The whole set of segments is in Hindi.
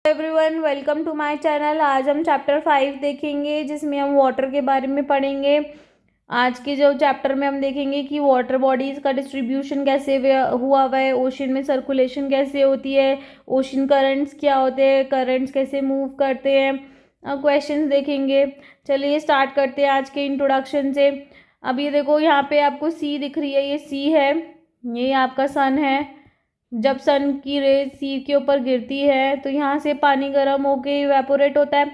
Everyone, welcome to my channel. आज हम चैप्टर 5 देखेंगे जिसमें हम वाटर के बारे में पढ़ेंगे। आज के जो चैप्टर में हम देखेंगे कि वाटर बॉडीज़ का डिस्ट्रीब्यूशन कैसे हुआ हुआ है, ओशन में सर्कुलेशन कैसे होती है, ओशन करंट्स क्या होते हैं, करंट्स कैसे मूव करते हैं। अब क्वेश्चंस देखेंगे। चलिए स्टार्ट करते हैं आज के इंट्रोडक्शन से। अब ये देखो, यहाँ पे आपको सी दिख रही है, ये सी है, ये आपका सन है। जब सन की रेज सी के ऊपर गिरती है तो यहाँ से पानी गर्म होके इवेपोरेट होता है,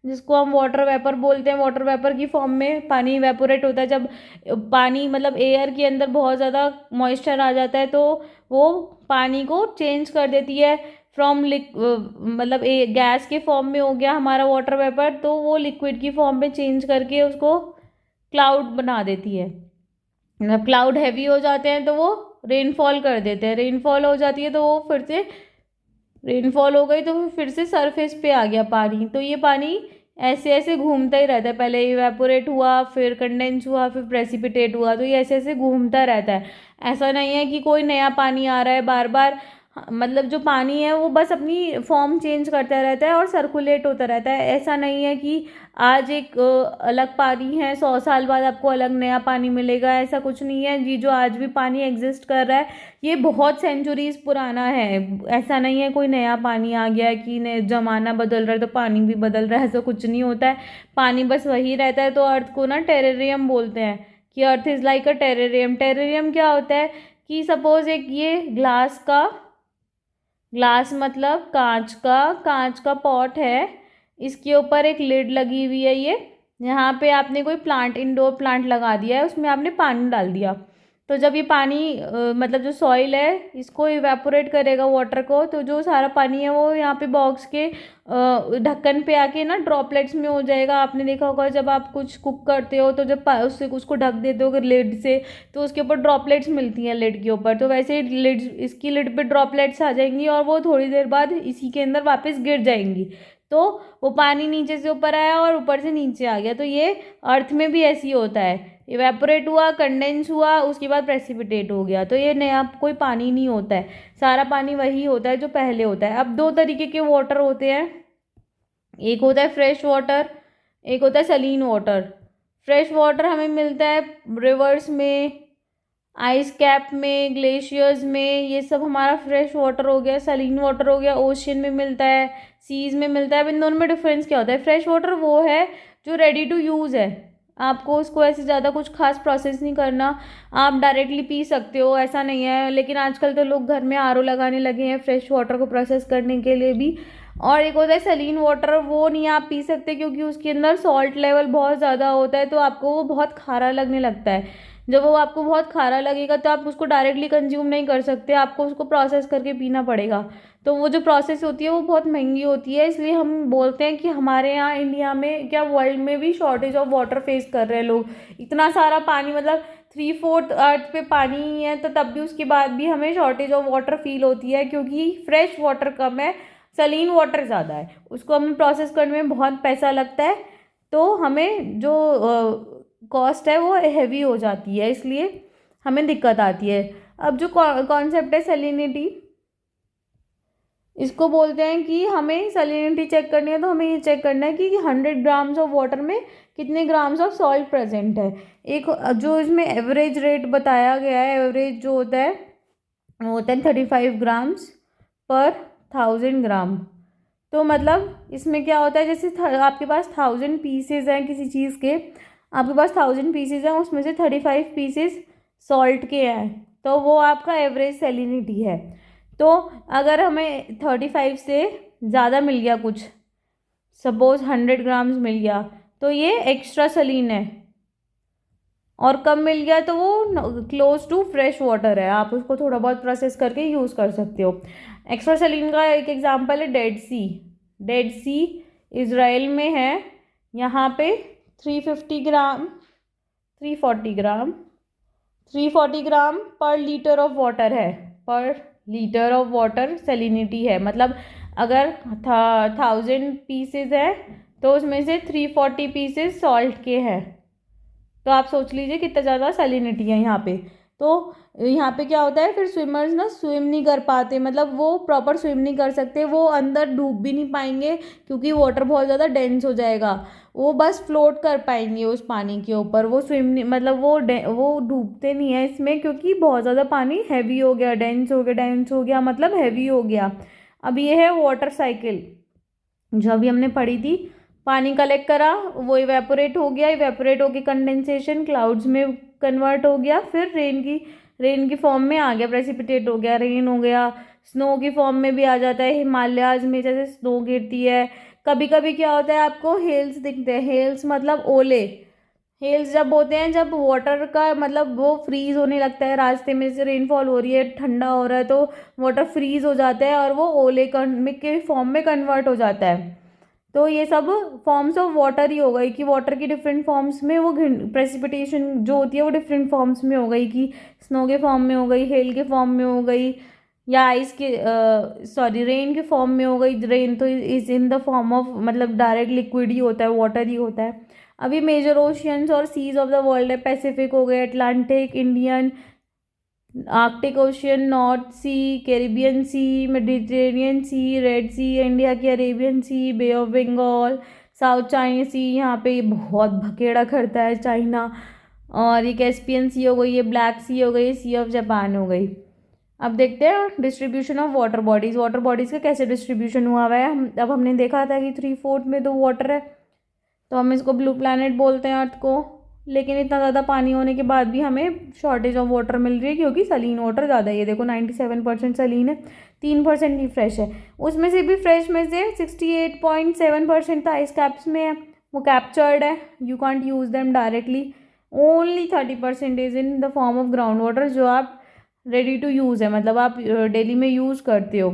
जिसको हम वाटर वेपर बोलते हैं। वाटर वेपर की फॉर्म में पानी इवेपोरेट होता है। जब पानी मतलब एयर के अंदर बहुत ज़्यादा मॉइस्चर आ जाता है तो वो पानी को चेंज कर देती है फ्रॉम मतलब गैस के फॉर्म में हो गया हमारा वाटर वेपर, तो वो लिक्विड की फॉर्म में चेंज करके उसको क्लाउड बना देती है। जब क्लाउड हैवी हो जाते हैं तो वो रेनफॉल कर देते हैं। रेनफॉल हो जाती है तो वो फिर से रेनफॉल हो गई तो फिर से सरफेस पे आ गया पानी। तो ये पानी ऐसे ऐसे घूमता ही रहता है। पहले इवेपोरेट हुआ, फिर कंडेंस हुआ, फिर प्रेसिपिटेट हुआ, तो ये ऐसे ऐसे घूमता रहता है। ऐसा नहीं है कि कोई नया पानी आ रहा है बार बार। मतलब जो पानी है वो बस अपनी फॉर्म चेंज करता रहता है और सर्कुलेट होता रहता है। ऐसा नहीं है कि आज एक अलग पानी है, 100 साल बाद आपको अलग नया पानी मिलेगा, ऐसा कुछ नहीं है जी। जो आज भी पानी एग्जिस्ट कर रहा है ये बहुत सेंचुरीज पुराना है। ऐसा नहीं है कोई नया पानी आ गया है कि नए ज़माना बदल रहा है तो पानी भी बदल रहा है, ऐसा कुछ नहीं होता है। पानी बस वही रहता है। तो अर्थ को ना टेरेरियम बोलते हैं कि earth is like a terrarium. Terrarium क्या होता है कि सपोज एक ये ग्लास मतलब कांच का पॉट है, इसके ऊपर एक लिड लगी हुई है। ये यहाँ पे आपने कोई प्लांट, इंडोर प्लांट लगा दिया है, उसमें आपने पानी डाल दिया। तो जब ये पानी मतलब जो सॉइल है इसको इवेपोरेट करेगा वाटर को, तो जो सारा पानी है वो यहाँ पे बॉक्स के ढक्कन पे आके ना ड्रॉपलेट्स में हो जाएगा। आपने देखा होगा जब आप कुछ कुक करते हो तो जब उससे उसको ढक देते हो लिड से तो उसके ऊपर ड्रॉपलेट्स मिलती हैं लिड के ऊपर। तो वैसे ही लिड, इसकी लिड पे ड्रॉपलेट्स आ जाएंगी और वो थोड़ी देर बाद इसी के अंदर वापस गिर जाएंगी। तो वो पानी नीचे से ऊपर आया और ऊपर से नीचे आ गया। तो ये अर्थ में भी ऐसे ही होता है, इवेपोरेट हुआ, कंडेंस हुआ, उसके बाद प्रेसिपिटेट हो गया। तो ये नया कोई पानी नहीं होता है, सारा पानी वही होता है जो पहले होता है। अब दो तरीके के वाटर होते हैं, एक होता है फ्रेश वाटर, एक होता है सलीन वाटर। फ्रेश वाटर हमें मिलता है रिवर्स में, आइस कैप में, ग्लेशियर्स में, ये सब हमारा फ्रेश वाटर हो गया। सलीन वाटर हो गया ओशियन में मिलता है, सीज में मिलता है। अब इन दोनों में डिफरेंस क्या होता है? फ्रेश वाटर वो है जो रेडी टू यूज़ है, आपको उसको ऐसे ज़्यादा कुछ खास प्रोसेस नहीं करना, आप डायरेक्टली पी सकते हो, ऐसा नहीं है। लेकिन आजकल तो लोग घर में आरओ लगाने लगे हैं फ्रेश वाटर को प्रोसेस करने के लिए भी। और एक होता है सलीन वाटर, वो नहीं आप पी सकते क्योंकि उसके अंदर सॉल्ट लेवल बहुत ज़्यादा होता है, तो आपको वो बहुत खारा लगने लगता है। जब वो आपको बहुत खारा लगेगा तो आप उसको डायरेक्टली कंज्यूम नहीं कर सकते, आपको उसको प्रोसेस करके पीना पड़ेगा। तो वो जो प्रोसेस होती है वो बहुत महंगी होती है। इसलिए हम बोलते हैं कि हमारे यहाँ इंडिया में क्या वर्ल्ड में भी शॉर्टेज ऑफ वाटर फेस कर रहे हैं लोग। इतना सारा पानी, मतलब 3/4 अर्थ पे पानी ही है, तो तब भी उसके बाद भी हमें शॉर्टेज ऑफ वाटर फील होती है क्योंकि फ्रेश वाटर कम है, सलीन वाटर ज़्यादा है। उसको हमें प्रोसेस करने में बहुत पैसा लगता है, तो हमें जो कॉस्ट है वो हैवी हो जाती है, इसलिए हमें दिक्कत आती है। अब जो कॉन्सेप्ट है सैलिनिटी, इसको बोलते हैं कि हमें सैलिनिटी चेक करनी है तो हमें ये चेक करना है कि 100 ग्राम्स ऑफ वाटर में कितने ग्राम्स ऑफ सॉल्ट प्रेजेंट है। एक जो इसमें एवरेज रेट बताया गया है, एवरेज जो होता है वो होता है 35 ग्राम्स पर 1000 ग्राम। तो मतलब इसमें क्या होता है, जैसे आपके पास 1000 पीसेज हैं किसी चीज़ के, आपके पास 1000 पीसेज हैं, उसमें से 35 पीसेस सॉल्ट के हैं, तो वो आपका एवरेज सैलिनिटी है। तो अगर हमें 35 से ज़्यादा मिल गया कुछ, सपोज 100 ग्राम्स मिल गया, तो ये एक्स्ट्रा सलीन है। और कम मिल गया तो वो क्लोज टू फ्रेश वाटर है, आप उसको थोड़ा बहुत प्रोसेस करके यूज़ कर सकते हो। एक्स्ट्रा सलीन का एक एग्जांपल है डेड सी। डेड सी इज़राइल में है, यहाँ पे 340 ग्राम पर लीटर ऑफ वाटर है, पर लीटर ऑफ वाटर सैलिनिटी है। मतलब अगर 1000 पीसेज है तो उसमें से 340 पीसेज सॉल्ट के हैं, तो आप सोच लीजिए कितना ज़्यादा सैलिनिटी है यहाँ पे। तो यहाँ पे क्या होता है, फिर स्विमर्स ना स्विम नहीं कर पाते, मतलब वो प्रॉपर स्विम नहीं कर सकते, वो अंदर डूब भी नहीं पाएंगे क्योंकि वाटर बहुत ज़्यादा डेंस हो जाएगा। वो बस फ्लोट कर पाएंगे उस पानी के ऊपर, वो स्विम नहीं, मतलब वो डूबते नहीं है इसमें क्योंकि बहुत ज़्यादा पानी हैवी हो गया, डेंस हो गया मतलब हैवी हो गया। अब ये है वाटर साइकिल जो अभी हमने पढ़ी थी। पानी कलेक्ट करा, वो इवेपोरेट हो गया, इवेपोरेट होके कंडेंसेशन क्लाउड्स में कन्वर्ट हो गया, फिर रेन की फॉर्म में आ गया, प्रेसिपिटेट हो गया, रेन हो गया, स्नो की फॉर्म में भी आ जाता है, हिमालयाज में जैसे स्नो गिरती है। कभी कभी क्या होता है, आपको हेल्स दिखते हैं, हेल्स मतलब ओले। हेल्स जब होते हैं, जब वाटर का मतलब वो फ्रीज होने लगता है, रास्ते में से रेनफॉल हो रही है, ठंडा हो रहा है, तो वाटर फ्रीज हो जाता है और वो ओले के फॉर्म में कन्वर्ट हो जाता है। तो ये सब फॉर्म्स ऑफ वाटर ही हो गई कि वाटर की डिफरेंट फॉर्म्स में वो प्रेसिपिटेशन जो होती है वो डिफरेंट फॉर्म्स में हो गई, कि स्नो के फॉर्म में हो गई, हेल के फॉर्म में हो गई, या आइस के सॉरी रेन के फॉर्म में हो गई। रेन तो is in the form of मतलब डायरेक्ट लिक्विड ही होता है, वाटर ही होता है। अभी मेजर ओशियंस और सीज ऑफ द वर्ल्ड है, पैसिफिक हो गए, Atlantic, Indian, Arctic ocean, North Sea, Caribbean Sea, Mediterranean Sea, Red Sea, India की Arabian Sea, Bay of Bengal, South China Sea, यहाँ पे बहुत भकेड़ा करता है चाइना, और ये कैस्पियन सी हो गई, ये ब्लैक सी हो गई, सी ऑफ जापान हो गई। अब देखते हैं डिस्ट्रीब्यूशन ऑफ वाटर बॉडीज़ का कैसे डिस्ट्रीब्यूशन हुआ हुआ है। अब हमने देखा था कि 3/4 में तो वाटर है, तो हम इसको ब्लू प्लैनेट बोलते हैं अर्थ को। लेकिन इतना ज़्यादा पानी होने के बाद भी हमें शॉर्टेज ऑफ वाटर मिल रही है क्योंकि सलीन वाटर ज़्यादा है। ये देखो 97% सलीन है, 3% ही फ्रेश है। उसमें से भी फ्रेश में से 68.7% तो आइस कैप्स में है, वो कैप्चर्ड है, you can't use them directly. Only 30% is in the form of ground water जो आप रेडी टू यूज़ है, मतलब आप डेली में यूज़ करते हो,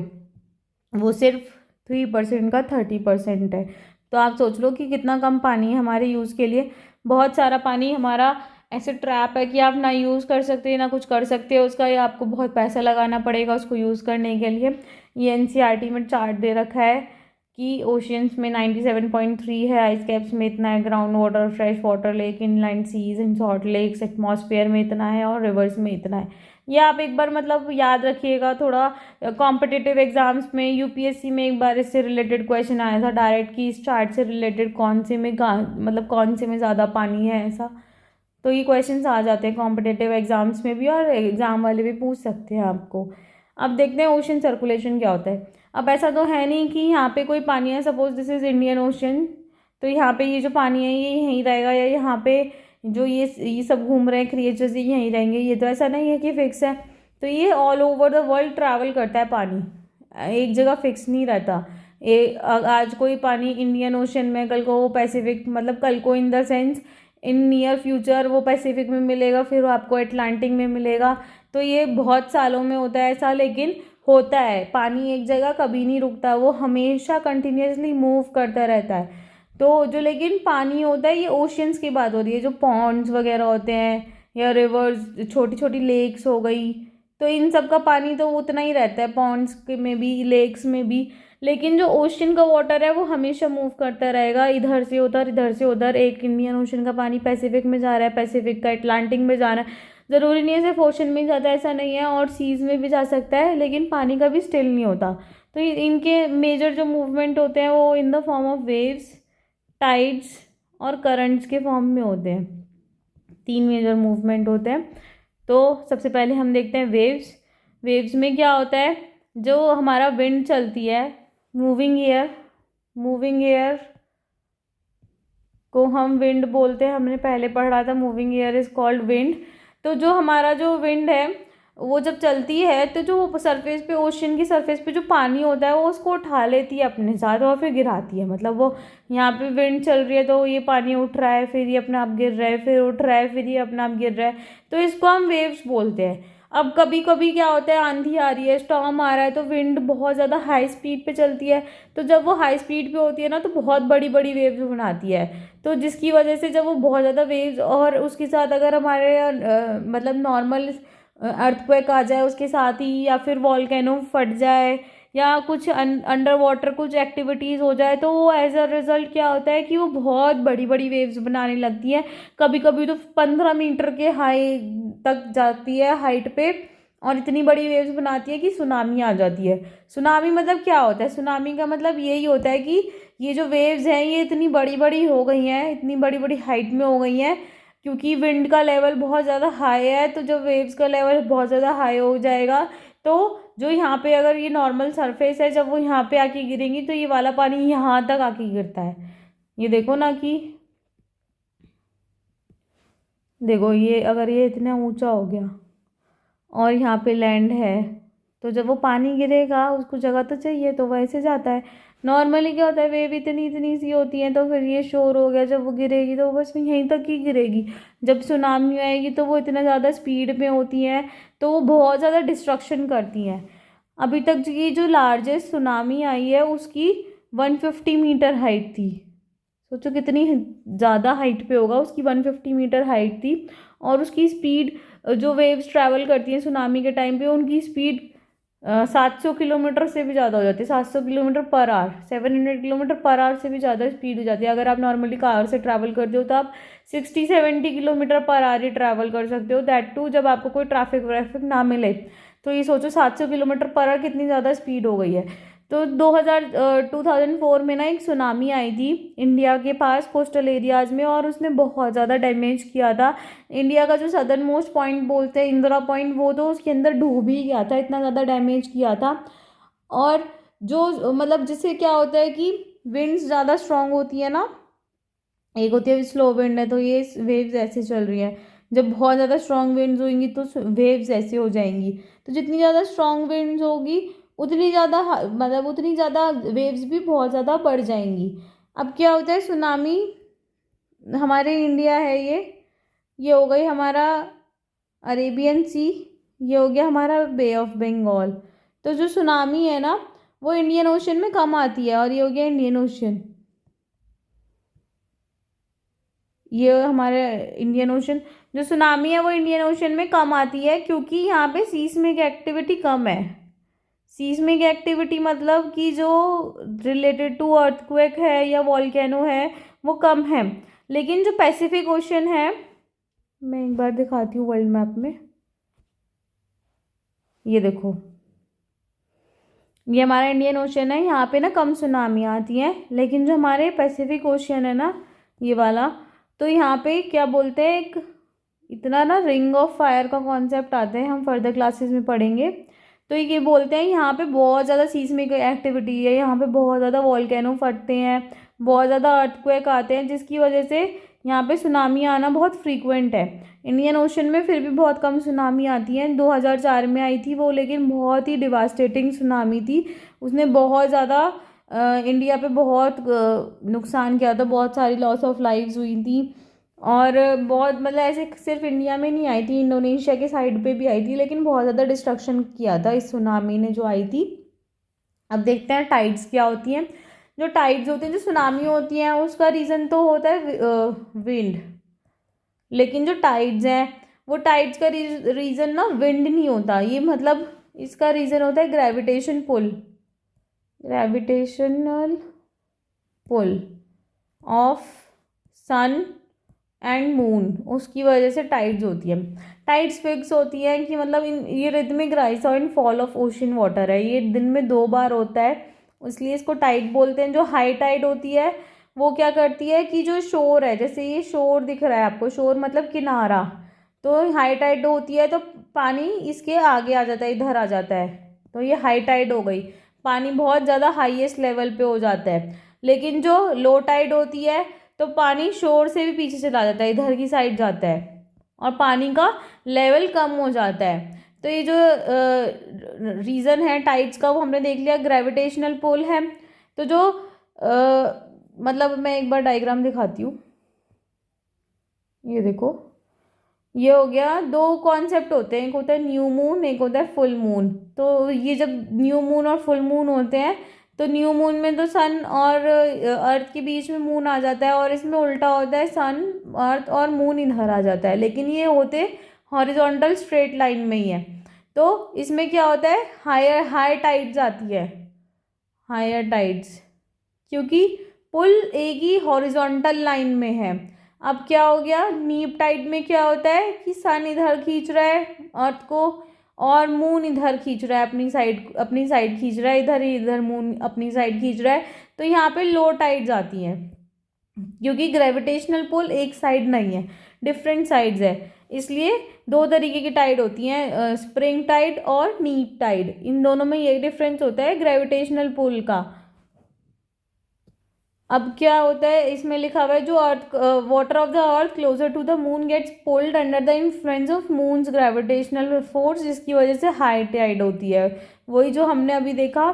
वो सिर्फ 3% का 30% है। तो आप सोच लो कि कितना कम पानी है हमारे यूज़ के लिए। बहुत सारा पानी हमारा ऐसे ट्रैप है कि आप ना यूज़ कर सकते ना कुछ कर सकते हो उसका, या आपको बहुत पैसा लगाना पड़ेगा उसको यूज़ करने के लिए। ये एनसीईआरटी में चार्ट दे रखा है कि ओशियंस में 97.3 है, आइस कैप्स में इतना है, ground water, fresh water, lake, inland seas and salt lakes, atmosphere में इतना है, और रिवर्स में इतना है। ये आप एक बार मतलब याद रखिएगा थोड़ा। कॉम्पिटिटिव एग्जाम्स में यूपीएससी में एक बार इससे रिलेटेड क्वेश्चन आया था डायरेक्ट, कि इस चार्ट से रिलेटेड कौन से में मतलब कौन से में ज़्यादा पानी है ऐसा। तो ये क्वेश्चंस आ जाते हैं कॉम्पिटिटिव एग्जाम्स में भी, और एग्ज़ाम वाले भी पूछ सकते हैं आपको। अब देखते हैं ओशन सर्कुलेशन क्या होता है। अब ऐसा तो है नहीं कि यहाँ पे कोई पानी है, suppose this is Indian ocean, तो यहाँ पे ये जो पानी है ये यहीं रहेगा, या यहाँ पे जो ये सब घूम रहे हैं क्रिएचर्स ये यहीं रहेंगे, ये तो ऐसा नहीं है कि फिक्स है। तो ये all over the world travel करता है पानी, एक जगह फिक्स नहीं रहता। आज कोई पानी इंडियन ओशन में, कल को वो पैसिफिक, मतलब कल को in the sense in near future वो पैसिफिक में मिलेगा, फिर आपको अटलांटिक में मिलेगा। तो ये बहुत सालों में होता है ऐसा, लेकिन होता है। पानी एक जगह कभी नहीं रुकता, वो हमेशा कंटिन्यूसली मूव करता रहता है। तो जो लेकिन पानी होता है, ये ओशियंस की बात हो रही है, जो पॉन्ड्स वगैरह होते हैं या रिवर्स, छोटी छोटी लेक्स हो गई, तो इन सब का पानी तो उतना ही रहता है, पॉन्ड्स में भी, लेक्स में भी। लेकिन जो ओशन का वाटर है वो हमेशा मूव करता रहेगा, इधर से उधर, इधर से उधर। एक इंडियन ओशन का पानी पैसिफिक में जा रहा है, पैसिफिक का अटलांटिक में जा रहा है, ज़रूरी नहीं है सिर्फ ओशन में ही जाता है, ऐसा नहीं है, और सीज में भी जा सकता है, लेकिन पानी का भी स्टिल नहीं होता। तो इनके मेजर जो मूवमेंट होते हैं वो इन the form of waves, tides और करंट्स के फॉर्म में होते हैं। 3 मेजर मूवमेंट होते हैं। तो सबसे पहले हम देखते हैं वेव्स। वेव्स में क्या होता है, जो हमारा विंड चलती है, मूविंग एयर को हम विंड बोलते हैं, हमने पहले पढ़ा था, moving air is called wind. तो जो हमारा जो विंड है वो जब चलती है तो जो सरफेस पे, ओशन की सरफेस पे जो पानी होता है वो उसको उठा लेती है अपने साथ और फिर गिराती है। मतलब वो यहाँ पे विंड चल रही है तो ये पानी उठ रहा है, फिर ये अपने आप गिर रहा है, फिर उठ रहा है, फिर ये अपने आप गिर रहा है, तो इसको हम वेव्स बोलते हैं। अब कभी कभी क्या होता है, आंधी आ रही है, स्टॉर्म आ रहा है, तो विंड बहुत ज़्यादा हाई स्पीड पे चलती है, तो जब वो हाई स्पीड पे होती है ना तो बहुत बड़ी बड़ी वेव्स बनाती है। तो जिसकी वजह से जब वो बहुत ज़्यादा वेव्स, और उसके साथ अगर हमारे मतलब नॉर्मल अर्थक्वेक आ जाए उसके साथ ही, या फिर वॉल्केनो फट जाए, या कुछ अंडर वाटर कुछ एक्टिविटीज़ हो जाए, तो वो एज अ रिज़ल्ट क्या होता है कि वो बहुत बड़ी बड़ी वेव्स बनाने लगती हैं। कभी कभी तो 15 मीटर के हाई तक जाती है हाइट पे और इतनी बड़ी वेव्स बनाती है कि सुनामी आ जाती है। सुनामी मतलब क्या होता है? सुनामी का मतलब यही होता है कि ये जो वेव्स हैं ये इतनी बड़ी बड़ी हो गई हैं, इतनी बड़ी बड़ी हाइट में हो गई हैं, क्योंकि विंड का लेवल बहुत ज़्यादा हाई है। तो जब वेव्स का लेवल बहुत ज़्यादा हाई हो जाएगा तो जो यहाँ पे अगर ये नॉर्मल सरफेस है, जब वो यहाँ पे आके गिरेंगी तो ये वाला पानी यहाँ तक आके गिरता है। ये देखो ना कि देखो, ये अगर ये इतना ऊंचा हो गया और यहाँ पे लैंड है तो जब वो पानी गिरेगा उसको जगह तो चाहिए, तो वैसे जाता है। नॉर्मली क्या होता है, वेव इतनी इतनी सी होती है तो फिर ये शोर हो गया, जब वो गिरेगी तो बस यहीं तक ही गिरेगी। जब सुनामी आएगी तो वो इतना ज़्यादा स्पीड में होती हैं तो वो बहुत ज़्यादा डिस्ट्रक्शन करती हैं। अभी तक की जो लार्जेस्ट सुनामी आई है उसकी 150 मीटर हाइट थी। सोचो कितनी ज़्यादा हाइट पे होगा, उसकी 150 मीटर हाइट थी। और उसकी स्पीड, जो वेव्स ट्रैवल करती हैं सुनामी के टाइम पे, उनकी स्पीड 700 किलोमीटर से भी ज़्यादा हो जाती है। 700 kilometre per hour, 700 kilometre per hour से भी ज़्यादा स्पीड हो जाती है। अगर आप नॉर्मली कार से ट्रैवल करते हो तो आप 60-70 किलोमीटर पर आवर ही ट्रैवल कर सकते हो, दैट टू जब आपको कोई ट्रैफिक व्रैफिक ना मिले। तो ये सोचो 700 किलोमीटर पर आवर कितनी ज़्यादा स्पीड हो गई है। तो 2004 में ना एक सुनामी आई थी इंडिया के पास कोस्टल एरियाज़ में, और उसने बहुत ज़्यादा डैमेज किया था। इंडिया का जो सदर्न मोस्ट पॉइंट बोलते हैं, इंदिरा पॉइंट, वो तो उसके अंदर डूब ही गया था, इतना ज़्यादा डैमेज किया था। और जो मतलब जिससे क्या होता है कि विंड्स ज़्यादा स्ट्रांग होती है ना, एक होती है स्लो विंड है, तो ये वेव्स ऐसे चल रही है। जब बहुत ज़्यादा स्ट्रांग विंड्स होंगी तो वेव्स ऐसे हो जाएंगी। तो जितनी ज़्यादा स्ट्रांग विंड्स होगी उतनी ज़्यादा मतलब उतनी ज़्यादा वेव्स भी बहुत ज़्यादा बढ़ जाएंगी। अब क्या होता है, सुनामी हमारे इंडिया है ये हो गई हमारा अरेबियन सी, ये हो गया हमारा बे ऑफ बंगाल। तो जो सुनामी है ना वो इंडियन ओशन में कम आती है, और ये हो गया इंडियन ओशन। ये हमारे इंडियन ओशन, जो सुनामी है वो इंडियन ओशन में कम आती है क्योंकि यहाँ पे सीस्मिक एक्टिविटी कम है। सीस्मिक एक्टिविटी मतलब कि जो रिलेटेड टू अर्थक्वेक है या वॉल्केनो है वो कम है। लेकिन जो पैसिफिक ओशन है, मैं एक बार दिखाती हूँ वर्ल्ड मैप में, ये देखो, ये हमारा इंडियन ओशन है, यहाँ पे ना कम सुनामी आती हैं। लेकिन जो हमारे पैसिफिक ओशन है ना, ये वाला, तो यहाँ पे क्या बोलते हैं, एक इतना ना रिंग ऑफ फायर का कॉन्सेप्ट आता है, हम फर्दर क्लासेस में पढ़ेंगे। तो ये बोलते हैं यहाँ पे बहुत ज़्यादा सीस्मिक एक्टिविटी है, यहाँ पे बहुत ज़्यादा वॉल्केनो फटते हैं, बहुत ज़्यादा अर्थक्वेक आते हैं, जिसकी वजह से यहाँ पे सुनामी आना बहुत फ्रीक्वेंट है। इंडियन ओशन में फिर भी बहुत कम सुनामी आती हैं। 2004 में आई थी वो, लेकिन बहुत ही डिवास्टेटिंग सुनामी थी। उसने बहुत ज़्यादा इंडिया पे बहुत नुकसान किया था, बहुत सारी लॉस ऑफ लाइव्स हुई थी। और बहुत मतलब ऐसे सिर्फ इंडिया में नहीं आई थी, इंडोनेशिया के साइड पे भी आई थी, लेकिन बहुत ज़्यादा डिस्ट्रक्शन किया था इस सुनामी ने जो आई थी। अब देखते हैं टाइड्स क्या होती हैं। जो टाइड्स होती हैं, जो सुनामी होती हैं, उसका रीज़न तो होता है विंड। लेकिन जो टाइड्स हैं वो टाइड्स का रीज़न ना विंड नहीं होता, ये मतलब इसका रीज़न होता है gravitation pull, gravitational pull of sun and moon, उसकी वजह से टाइड्स होती है। टाइड्स फिक्स होती है कि मतलब ये rhythmic rise and fall of ocean water है, ये दिन में 2 बार होता है, इसलिए इसको टाइड बोलते हैं। जो हाई टाइड होती है वो क्या करती है कि जो शोर है, जैसे ये शोर दिख रहा है आपको, शोर मतलब किनारा, तो हाई टाइड होती है तो पानी इसके आगे आ जाता है, इधर आ जाता है, तो ये हाई टाइड हो गई, पानी बहुत ज़्यादा हाईएस्ट लेवल पे हो जाता है। लेकिन जो लो टाइड होती है तो पानी शोर से भी पीछे चला जाता है, इधर की साइड जाता है और पानी का लेवल कम हो जाता है। तो ये जो रीज़न है टाइड्स का वो हमने देख लिया, ग्रेविटेशनल पुल है। तो जो मतलब मैं एक बार डायग्राम दिखाती हूँ, ये देखो, ये हो गया। 2 कॉन्सेप्ट होते हैं, एक होता है न्यू मून, एक होता है फुल मून। तो ये जब न्यू मून और फुल मून होते हैं तो न्यू मून में तो सन और अर्थ के बीच में मून आ जाता है, और इसमें उल्टा होता है, सन अर्थ और मून इधर आ जाता है, लेकिन ये होते हॉरिजॉन्टल स्ट्रेट लाइन में ही है। तो इसमें क्या होता है, हाई टाइड्स आती है, हायर टाइड्स, क्योंकि पुल एक ही हॉरिजॉन्टल लाइन में है। अब क्या हो गया, नीप टाइड में क्या होता है कि सन इधर खींच रहा है अर्थ को और मून इधर खींच रहा है, अपनी साइड खींच रहा है, इधर मून अपनी साइड खींच रहा है। तो यहाँ पे लो टाइड्स आती हैं, क्योंकि ग्रेविटेशनल पुल एक साइड नहीं है, डिफरेंट साइड्स है। इसलिए दो तरीके की टाइड होती हैं, स्प्रिंग टाइड और नीप टाइड। इन दोनों में ये डिफरेंस होता है ग्रेविटेशनल पुल का। अब क्या होता है, इसमें लिखा हुआ है जो earth water of the earth closer to the moon gets pulled under the influence of moon's gravitational force, जिसकी वजह से हाई टाइड होती है। वही जो हमने अभी देखा।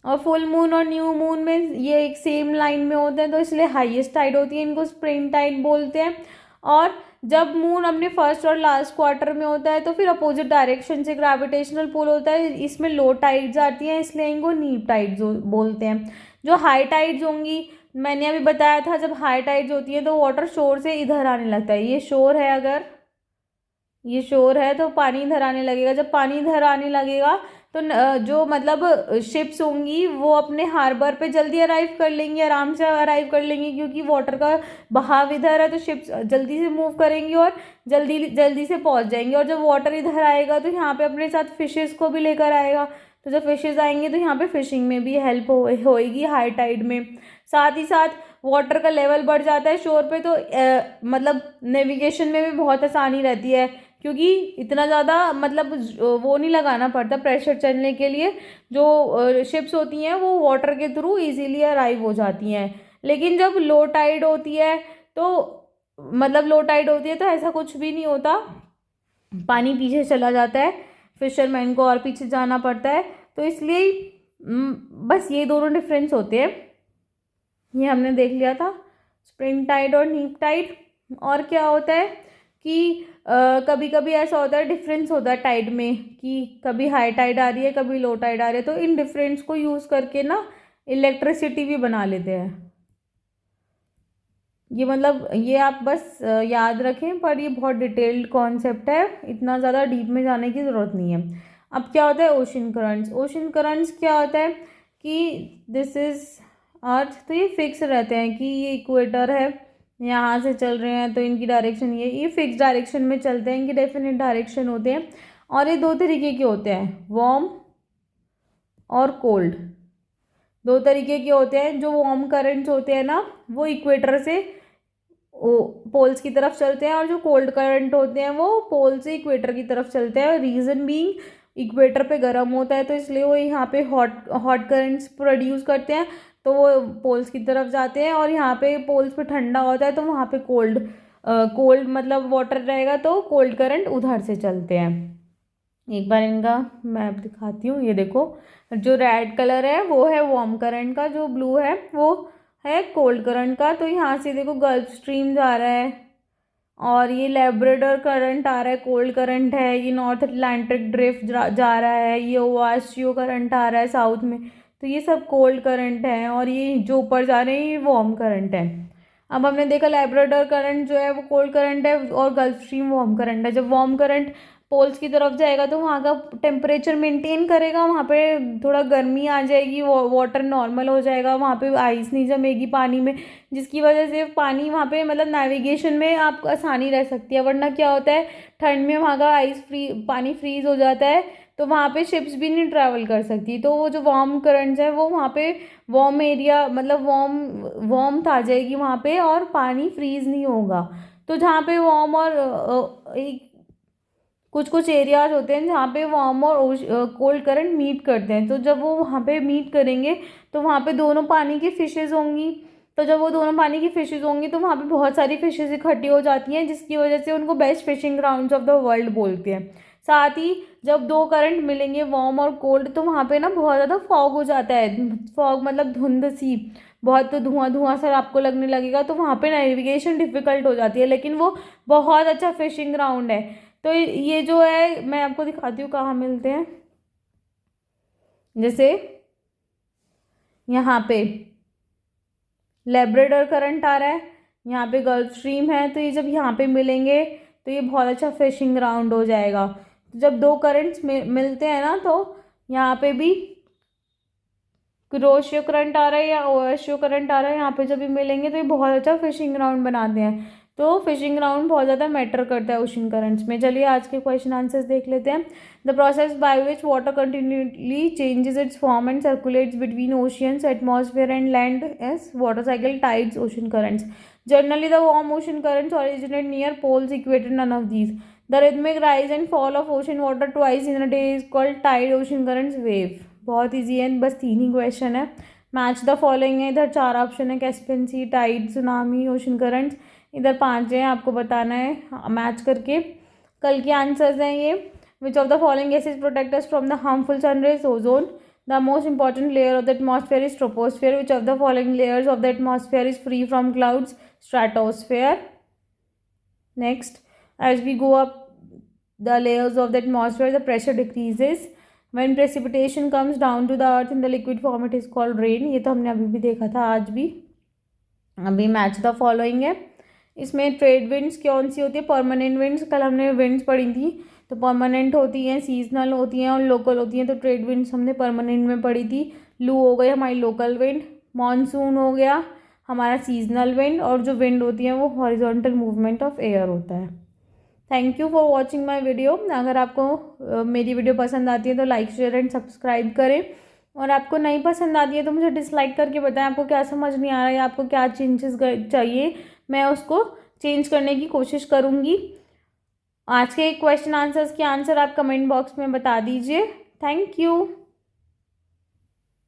और फुल मून और न्यू मून में ये एक सेम लाइन में होते हैं, तो इसलिए हाईएस्ट टाइड होती है, इनको स्प्रिंग टाइड बोलते हैं। और जब मून अपने फर्स्ट और लास्ट क्वार्टर में होता है तो फिर अपोजिट डायरेक्शन से ग्रेविटेशनल पुल होता है, इसमें लो टाइड्स आती हैं, इसलिए इनको नीप टाइड्स बोलते हैं। जो हाई टाइड्स होंगी, मैंने अभी बताया था, जब हाई टाइड्स होती है तो वाटर शोर से इधर आने लगता है। ये शोर है, अगर ये शोर है तो पानी इधर आने लगेगा। जब पानी इधर आने लगेगा तो जो मतलब शिप्स होंगी वो अपने हार्बर पे जल्दी अराइव कर लेंगी, आराम से अराइव कर लेंगी, क्योंकि वाटर का बहाव इधर है तो शिप्स जल्दी से मूव करेंगी और जल्दी जल्दी से पहुंच जाएंगी। और जब वाटर इधर आएगा तो यहाँ पे अपने साथ फिशेस को भी लेकर आएगा, तो जब फिशेस आएंगे तो यहाँ पे फिशिंग में भी हेल्प होएगी हाई टाइड में। साथ ही साथ वाटर का लेवल बढ़ जाता है शोर पे, तो मतलब नेविगेशन में भी बहुत आसानी रहती है, क्योंकि इतना ज़्यादा मतलब वो नहीं लगाना पड़ता प्रेशर चलने के लिए। जो शिप्स होती हैं वो वाटर के थ्रू इजीली अराइव हो जाती हैं। लेकिन जब लो टाइड होती है तो ऐसा कुछ भी नहीं होता, पानी पीछे चला जाता है, फिशरमैन को और पीछे जाना पड़ता है। तो इसलिए बस ये दोनों डिफरेंस होते हैं, ये हमने देख लिया था, स्प्रिंग टाइड और नीप टाइड। और क्या होता है कि कभी कभी ऐसा होता है, डिफरेंस होता है टाइड में, कि कभी हाई टाइड आ रही है, कभी लो टाइड आ रही है, तो इन डिफरेंस को यूज़ करके ना इलेक्ट्रिसिटी भी बना लेते हैं। ये मतलब ये आप बस याद रखें, पर ये बहुत डिटेल्ड कॉन्सेप्ट है, इतना ज़्यादा डीप में जाने की ज़रूरत नहीं है। अब क्या होता है ओशन करंट्स। ओशन करंट्स क्या होता है कि दिस इज़ अर्थ, तो ये फिक्स रहते हैं कि ये इक्वेटर है, यहाँ से चल रहे हैं तो इनकी डायरेक्शन ये फिक्स डायरेक्शन में चलते हैं, इनकी डेफिनेट डायरेक्शन होते हैं। और ये दो तरीके के होते हैं, वार्म और कोल्ड। दो तरीके के होते हैं। जो वार्म करंट्स होते हैं ना वो इक्वेटर से पोल्स की तरफ चलते हैं, और जो कोल्ड करंट होते हैं वो पोल से इक्वेटर की तरफ चलते हैं। रीज़न बीइंग इक्वेटर पे गर्म होता है, तो इसलिए वो यहाँ पे हॉट हॉट करंट्स प्रोड्यूस करते हैं, तो वो पोल्स की तरफ जाते हैं। और यहाँ पे पोल्स पे ठंडा होता है तो वहाँ पे कोल्ड मतलब वाटर रहेगा, तो कोल्ड करंट उधर से चलते हैं। एक बार इनका मैप दिखाती हूँ, ये देखो, जो रेड कलर है वो है वार्म करंट का, जो ब्लू है वो है कोल्ड करंट का। तो यहाँ से देखो गल्फ स्ट्रीम जा रहा है, और ये लेब्राडोर करंट आ रहा है, कोल्ड करंट है। ये नॉर्थ अटलांटिक ड्रिफ्ट जा रहा है, ये ओवाशियो करंट आ रहा है साउथ में, तो ये सब कोल्ड करंट है। और ये जो ऊपर जा रहे हैं ये वार्म करंट है। अब हमने देखा लेब्राडोर करंट जो है वो कोल्ड करंट है, और गल्फ स्ट्रीम वार्म करंट है। जब वार्म करंट पोल्स की तरफ जाएगा तो वहाँ का टेम्परेचर मेंटेन करेगा, वहाँ पे थोड़ा गर्मी आ जाएगी, वाटर नॉर्मल हो जाएगा, वहाँ पे आइस नहीं जमेगी पानी में, जिसकी वजह से पानी वहाँ पे मतलब नेविगेशन में आपको आसानी रह सकती है। वरना क्या होता है, ठंड में वहाँ का पानी फ्रीज हो जाता है, तो वहाँ पे शिप्स भी नहीं ट्रैवल कर सकती। तो वो जो वार्म करंट्स है वो वहाँ पे वार्म एरिया मतलब वार्मथ आ जाएगी वहाँ पे, और पानी फ्रीज नहीं होगा। तो जहाँ पे वार्म और एक कुछ कुछ एरियाज होते हैं जहाँ पे वार्म और कोल्ड करंट मीट करते हैं, तो जब वो वहाँ पे मीट करेंगे तो वहाँ पे दोनों पानी की फिशेज होंगी। तो जब वो दोनों पानी की फिशेज होंगी तो वहाँ पे बहुत सारी फिशेज इकट्ठी हो जाती हैं, जिसकी वजह से उनको best fishing grounds of the world बोलते हैं। साथ ही जब दो करंट मिलेंगे वार्म और कोल्ड, तो वहाँ पे ना बहुत ज़्यादा फॉग हो जाता है। फॉग मतलब धुंध सी, बहुत धुआं धुआं सा आपको लगने लगेगा, तो वहाँ पे नेविगेशन डिफिकल्ट हो जाती है। लेकिन वो बहुत अच्छा फिशिंग ग्राउंड है। तो ये जो है मैं आपको दिखाती हूँ कहाँ मिलते हैं। जैसे यहाँ पे लेब्राडोर करंट आ रहा है, यहाँ पे गल्फ स्ट्रीम है, तो ये जब यहाँ पे मिलेंगे तो ये बहुत अच्छा फिशिंग ग्राउंड हो जाएगा। तो जब दो करंट्स मिलते हैं ना, तो यहाँ पे भी कुरोशियो करंट आ रहा है या ओएशियो करंट आ रहा है, यहाँ पे जब भी मिलेंगे तो ये बहुत अच्छा फिशिंग ग्राउंड बनाते हैं। तो फिशिंग ग्राउंड बहुत ज़्यादा मैटर करता है ओशन करंट्स में। चलिए आज के क्वेश्चन आंसर्स देख लेते हैं। The process by which water continuously changes its form and circulates between oceans, atmosphere and land as water cycle, tides, ocean currents. Generally, the warm ocean currents originate near poles, equator, none of these. The rhythmic rise and fall of ocean water twice in a day is called tide, ocean currents, wave. बहुत ईजी है, बस 3 ही क्वेश्चन है। मैच द फॉलोइंग है, इधर 4 ऑप्शन है, कैस्पियन सी, टाइड, सुनामी, ओशन करंट्स। इधर 5 है, आपको बताना है मैच करके। कल के आंसर्स हैं ये। Which of the following gases protect us from the harmful sun rays? Ozone. The most important layer of the atmosphere is troposphere. Which of the following layers of the atmosphere is free from clouds? Stratosphere. Next, as we go up the layers of the atmosphere, the pressure decreases. When precipitation comes down to the earth in the liquid form, it is called rain. ये तो हमने अभी भी देखा था, आज भी। अभी मैच द फॉलोइंग है। इसमें ट्रेड विंड्स कौन सी होती है? परमानेंट विंड्स, कल हमने विंड्स पढ़ी थी, तो परमानेंट होती हैं, सीजनल होती हैं और लोकल होती हैं। तो ट्रेड विंड्स हमने परमानेंट में पढ़ी थी। लू हो गई हमारी लोकल विंड, मॉनसून हो गया हमारा सीजनल विंड, और जो विंड होती है वो हॉरिजॉन्टल मूवमेंट ऑफ एयर होता है। Thank you for watching my video. अगर आपको मेरी वीडियो पसंद आती है तो लाइक, शेयर एंड सब्सक्राइब करें, और आपको नहीं पसंद आती है तो मुझे डिसलाइक करके बताएं आपको क्या समझ नहीं आ रहा है या आपको क्या चेंजेस चाहिए, मैं उसको चेंज करने की कोशिश करूँगी। आज के क्वेश्चन आंसर्स के आंसर आप कमेंट बॉक्स में बता दीजिए। Thank you.